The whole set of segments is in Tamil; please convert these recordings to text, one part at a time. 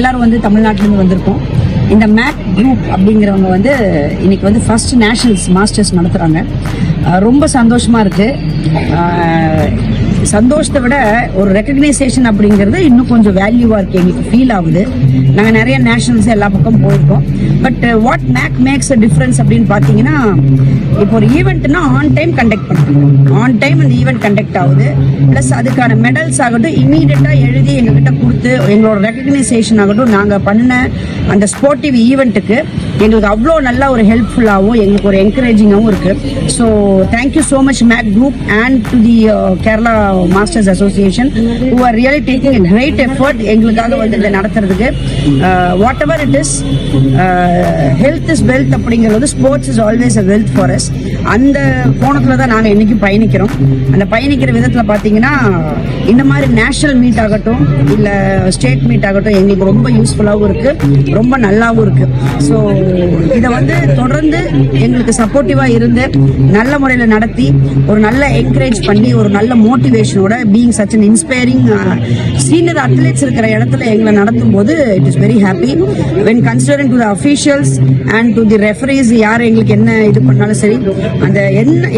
எல்லாரும் வந்து தமிழ்நாட்டிலேருந்து வந்திருக்கோம். இந்த மேக் குரூப் அப்படிங்கிறவங்க வந்து இன்னைக்கு வந்து ஃபர்ஸ்ட் நேஷனல்ஸ் மாஸ்டர்ஸ் நடத்துகிறாங்க. ரொம்ப சந்தோஷமாக இருக்குது. சந்தோஷத்தை விட ஒரு ரெக்கக்னைசேஷன் அப்படிங்கிறது இன்னும் கொஞ்சம் வேல்யூவாக இருக்குது, எங்களுக்கு ஃபீல் ஆகுது. நாங்கள் நிறைய நேஷனல்ஸ் எல்லா பக்கம் போயிருக்கோம். But what makes a difference அப்படின்னு பார்த்தீங்கன்னா, இப்போ ஒரு ஈவெண்ட்னா ஆன் டைம் கண்டக்ட் பண்ணுறோம். ஆன் டைம் அந்த ஈவெண்ட் கண்டக்ட் ஆகுது. ப்ளஸ் அதுக்கான மெடல்ஸ் ஆகட்டும் இமீடியட்டாக எழுதி எங்ககிட்ட கொடுத்து எங்களோட ரெக்கக்னைசேஷன் ஆகட்டும், நாங்கள் பண்ண அந்த ஸ்போர்ட்டிவ் ஈவெண்ட்டுக்கு எங்களுக்கு அவ்வளோ நல்லா ஒரு ஹெல்ப்ஃபுல்லாகவும் எங்களுக்கு ஒரு என்கரேஜிங்காகவும் இருக்குது. So thank you so much Mac group and to the Kerala masters association who are really taking a great effort எங்களுக்காக வந்து இதை நடத்துறதுக்கு. Whatever it is, health is wealth அப்படிங்கிறது, sports is always a wealth for us. அந்த கோணத்தில் தான் நாங்கள் இன்றைக்கி பயணிக்கிறோம். அந்த பயணிக்கிற விதத்தில் பார்த்தீங்கன்னா இந்த மாதிரி நேஷனல் மீட் ஆகட்டும் இல்லை ஸ்டேட் மீட் ஆகட்டும் எங்களுக்கு ரொம்ப யூஸ்ஃபுல்லாகவும் இருக்குது, ரொம்ப நல்லாவும் இருக்குது. ஸோ இதை வந்து தொடர்ந்து எங்களுக்கு சப்போர்ட்டிவாக இருந்து நல்ல முறையில் நடத்தி ஒரு நல்ல என்கரேஜ் பண்ணி ஒரு நல்ல மோட்டிவேஷனோட being such an inspiring senior athletes இருக்கிற இடத்துல எங்களை நடத்தும் போது it is very happy. When considering to the officials and to the referees, யார் எங்களுக்கு என்ன இது பண்ணாலும் சரி, அந்த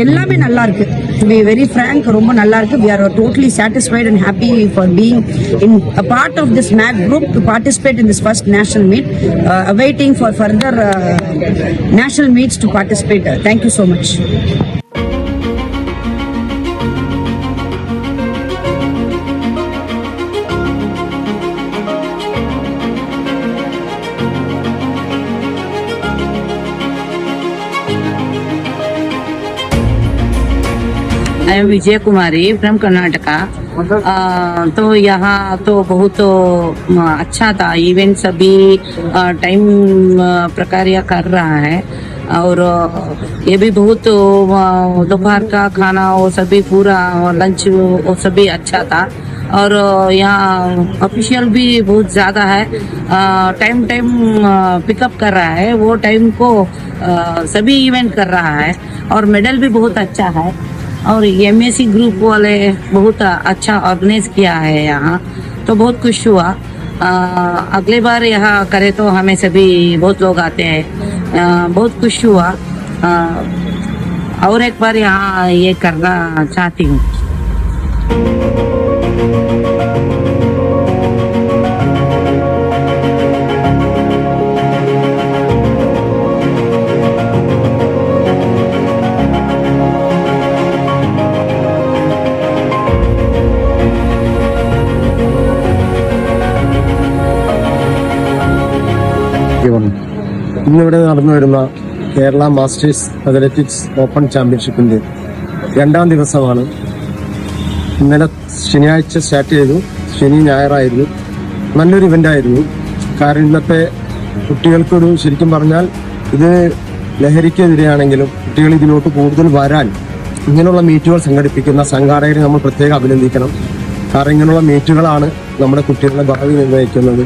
எல்லாமே நல்லா இருக்கு. டு பி வெரி ஃப்ராங்க், ரொம்ப நல்லா இருக்கு. We are totally satisfied and happy for being in a part of this Mac group to participate in this first national meet, awaiting for further national meets to participate. Thank you so much. I am Vijay Kumari from Karnataka. तो यहाँ तो बहुत अच्छा था, इवेंट सभी टाइम प्रकार या कर रहा है और ये भी बहुत दोपहर का खाना वो सभी पूरा लंच वो सभी अच्छा था और यहाँ ऑफिशियल भी बहुत ज़्यादा है, टाइम पिकअप कर रहा है, वो टाइम को सभी इवेंट कर रहा है और मेडल भी बहुत अच्छा है और एमएससी ग्रुप वाले बहुत अच्छा ऑर्गेनाइज किया है यहाँ, तो बहुत खुश हुआ. अगले बार यहाँ करे तो हमें सभी बहुत लोग आते हैं, बहुत खुश हुआ. और एक बार यहाँ ये करना चाहती हूँ. ഇന്നിവിടെ നടന്നു വരുന്ന കേരള മാസ്റ്റേഴ്സ് അത്ലറ്റിക്സ് ഓപ്പൺ ചാമ്പ്യൻഷിപ്പിന്റെ 2ാം ദിവസമാണ്. ഇന്നലെ ശനിയാഴ്ച സ്റ്റാർട്ട് ചെയ്തു, ശനി ഞായറായിരുന്നു. നല്ലൊരു ഇവന്റ് ആയിരുന്നു. കാരണം ഇന്നത്തെ കുട്ടികൾക്കൊരു, ശരിക്കും പറഞ്ഞാൽ ഇത് ലഹരിക്കെതിരെയാണെങ്കിലും കുട്ടികൾ ഇതിലോട്ട് കൂടുതൽ വരാൻ ഇങ്ങനെയുള്ള മീറ്റുകൾ സംഘടിപ്പിക്കുന്ന സംഘാടകരെ നമ്മൾ പ്രത്യേകം അഭിനന്ദിക്കണം. കാരണം ഇങ്ങനെയുള്ള മീറ്റുകളാണ് നമ്മുടെ കുട്ടികളുടെ ഭാവി നിർണ്ണയിക്കുന്നത്.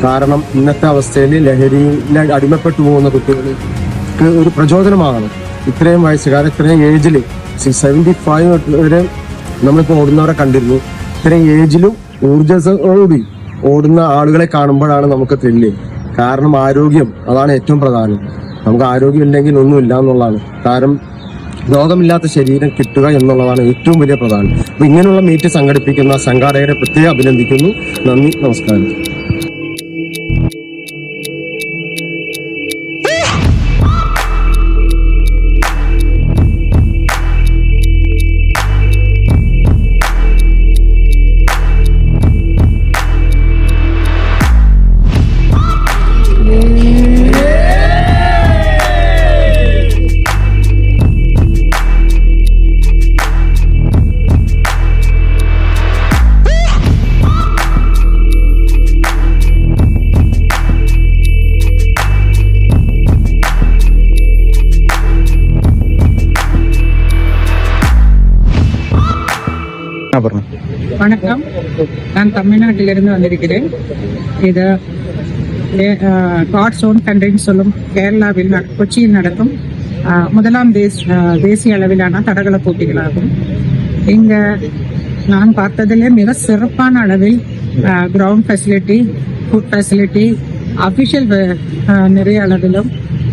കാരണം ഇന്നത്തെ അവസ്ഥയിൽ ലഹരിയിൽ അടിമപ്പെട്ടു പോകുന്ന കുട്ടികൾക്ക് ഒരു പ്രചോദനമാകണം. ഇത്രയും വയസ്സുകാർ, ഇത്രയും ഏജിൽ 75 വരെ നമ്മളിപ്പോൾ ഓടുന്നവരെ കണ്ടിരുന്നു. ഇത്രയും ഏജിലും ഊർജ്ജത്തോടുകൂടി ഓടുന്ന ആളുകളെ കാണുമ്പോഴാണ് നമുക്ക് ത്രില്ല്. കാരണം ആരോഗ്യം, അതാണ് ഏറ്റവും പ്രധാനം. നമുക്ക് ആരോഗ്യം ഇല്ലെങ്കിൽ ഒന്നുമില്ല എന്നുള്ളതാണ്. കാരണം രോഗമില്ലാത്ത ശരീരം കിട്ടുക എന്നുള്ളതാണ് ഏറ്റവും വലിയ പ്രധാനം. അപ്പൊ ഇങ്ങനെയുള്ള മീറ്റ് സംഘടിപ്പിക്കുന്ന സംഘാടകരെ പ്രത്യേകം അഭിനന്ദിക്കുന്നു. നന്ദി, നമസ്കാരം. வணக்கம், நான் தமிழ்நாட்டிலிருந்து வந்திருக்கிறேன். இது காட்ஸ் ஓன் கண்ட்ரின்னு சொல்லும் கேரளாவில் கொச்சியில் நடக்கும் முதலாம் தேசிய அளவிலான தடகள போட்டிகளாகும். இங்கே நான் பார்த்ததிலே மிக சிறப்பான அளவில் ground facility, food facility, official நிறைய அளவிலும்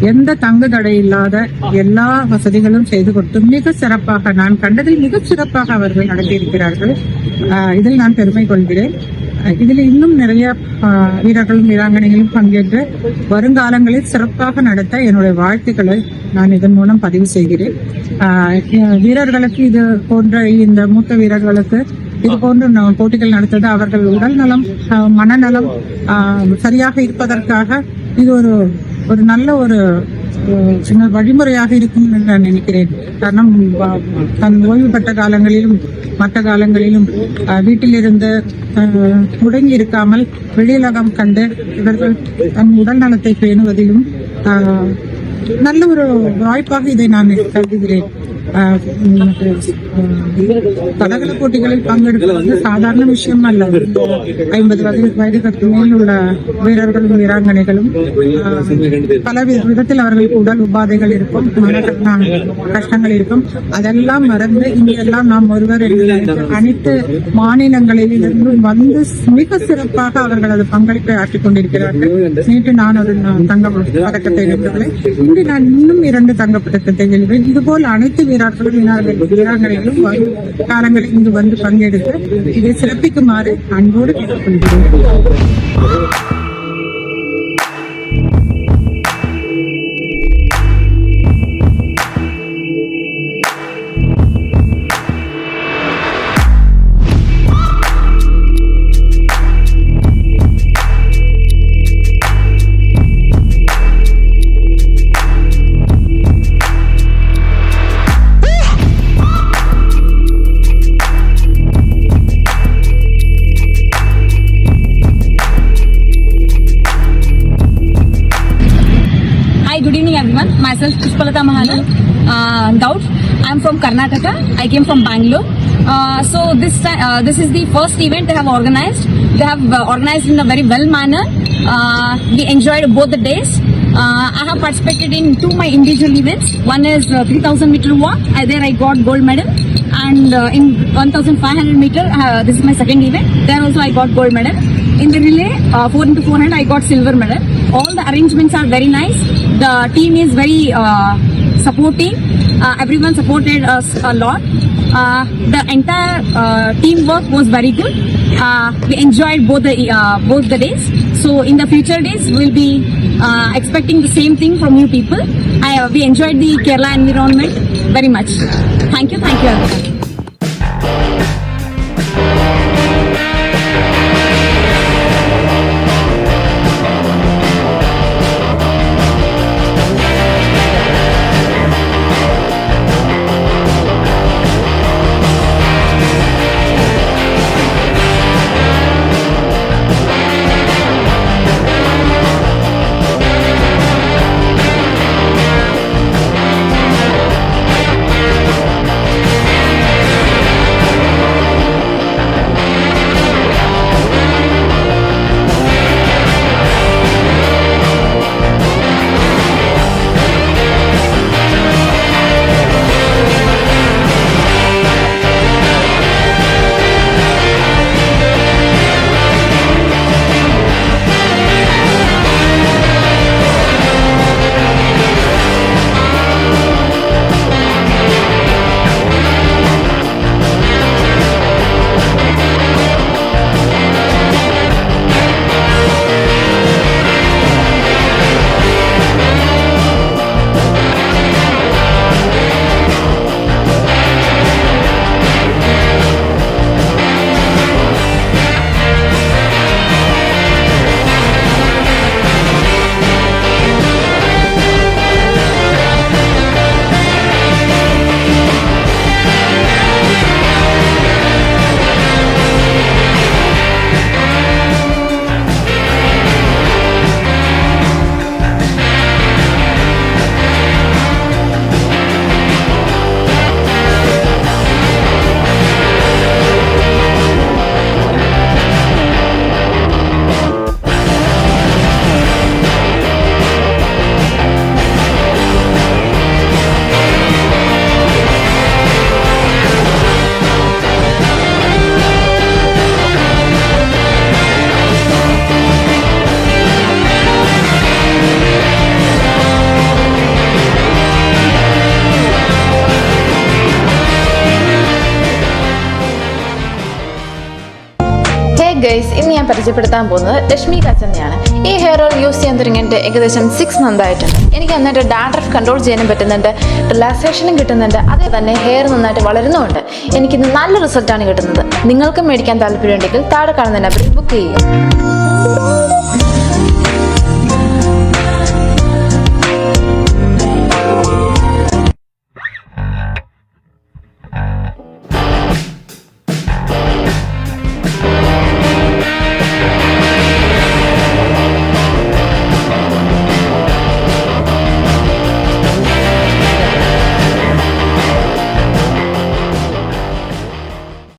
எந்த தங்கு தடை இல்லாத எல்லா வசதிகளும் செய்து கொடுத்து மிக சிறப்பாக, நான் கண்டதில் மிக சிறப்பாக அவர்கள் நடத்தியிருக்கிறார்கள். இதில் நான் பெருமை கொள்கிறேன். இதில் இன்னும் நிறைய வீரர்களும் வீராங்கனைகளும் பங்கேற்று வருங்காலங்களில் சிறப்பாக நடத்த என்னுடைய வாழ்த்துக்களை நான் இதன் மூலம் பதிவு செய்கிறேன். வீரர்களுக்கு இது போன்ற இந்த மூத்த வீரர்களுக்கு இது போன்ற போட்டிகள் நடத்தது அவர்கள் உடல் நலம், மனநலம் சரியாக இருப்பதற்காக இது ஒரு நல்ல ஒரு சின்ன வழிமுறையாக இருக்கும் என்று நான் நினைக்கிறேன். காரணம், தன் ஓய்வு பெற்ற காலங்களிலும் மற்ற காலங்களிலும் வீட்டிலிருந்து முடங்கி இருக்காமல் வெளியுலகம் கண்டு இவர்கள் தன் உடல் நலத்தை பேணுவதிலும் நல்ல ஒரு வாய்ப்பாக இதை நான் கருதுகிறேன். தடகள போட்டிகளில் பங்கெடுப்பது சாதாரண விஷயம் அல்ல. 50 வயதுக்கு மேல் உள்ள வீரர்களும் வீராங்கனைகளும் பல விதத்தில் அவர்களுக்கு உடல் உபாதைகள் இருக்கும், மன கஷ்டங்கள் இருக்கும். அதெல்லாம் மறந்து இங்கெல்லாம் நாம் ஒருவர் அனைத்து மாநிலங்களிலிருந்து வந்து மிக சிறப்பாக அவர்கள் அது பங்களிப்பை ஆற்றிக் கொண்டிருக்கிறார்கள். நேற்று நான் ஒரு தங்க பதக்கத்தை வென்றேன். இன்று நான் இன்னும் 2 தங்கப் பதக்கத்தை வெல்வேன். இதுபோல் அனைத்து வீராங்கனைகளும் வரும் காலங்களில் இங்கு வந்து பங்கெடுத்து இதை சிறப்பிக்குமாறு அன்போடு கேட்டுக்கொள்கிறேன். Good evening everyone. Myself Pushpalata Mahalan, Daud. I am from Karnataka. I came from Bangalore. So this is the first event they have organized. They have organized in a very well manner. We enjoyed both the days. I have participated in 2 my individual events. One is 3000 meter walk. There I got gold medal. And in 1500 meter, this is my second event. There also I got gold medal. In the relay, 4x400, I got silver medal. All the arrangements are very nice. The team is very supporting. Everyone supported us a lot. The entire teamwork was very good. We enjoyed both the days. So in the future days, we'll be expecting the same thing from you people. We enjoyed the Kerala environment very much. Thank you everyone. Guys, ഇന്ന് ഞാൻ പരിചയപ്പെടുത്താൻ പോകുന്നത് രശ്മി കച്ചനെയാണ്. ഈ ഹെയർ ഓയിൽ യൂസ് ചെയ്യാൻ തുടങ്ങിയിട്ട് ഏകദേശം 6 മന്ത് ആയിട്ടുണ്ട്. എനിക്ക് നന്നായിട്ട് ഡാൻഡ്രഫ് കൺട്രോൾ ചെയ്യാനും പറ്റുന്നുണ്ട്, റിലാക്സേഷനും കിട്ടുന്നുണ്ട്, അതേ തന്നെ ഹെയർ നന്നായിട്ട് വളരുന്നുമുണ്ട്. എനിക്കിന്ന് നല്ല റിസൾട്ടാണ് കിട്ടുന്നത്. നിങ്ങൾക്കും മേടിക്കാൻ താല്പര്യമുണ്ടെങ്കിൽ താഴെ കാണുന്ന നമ്പറിൽ ബുക്ക് ചെയ്യുക.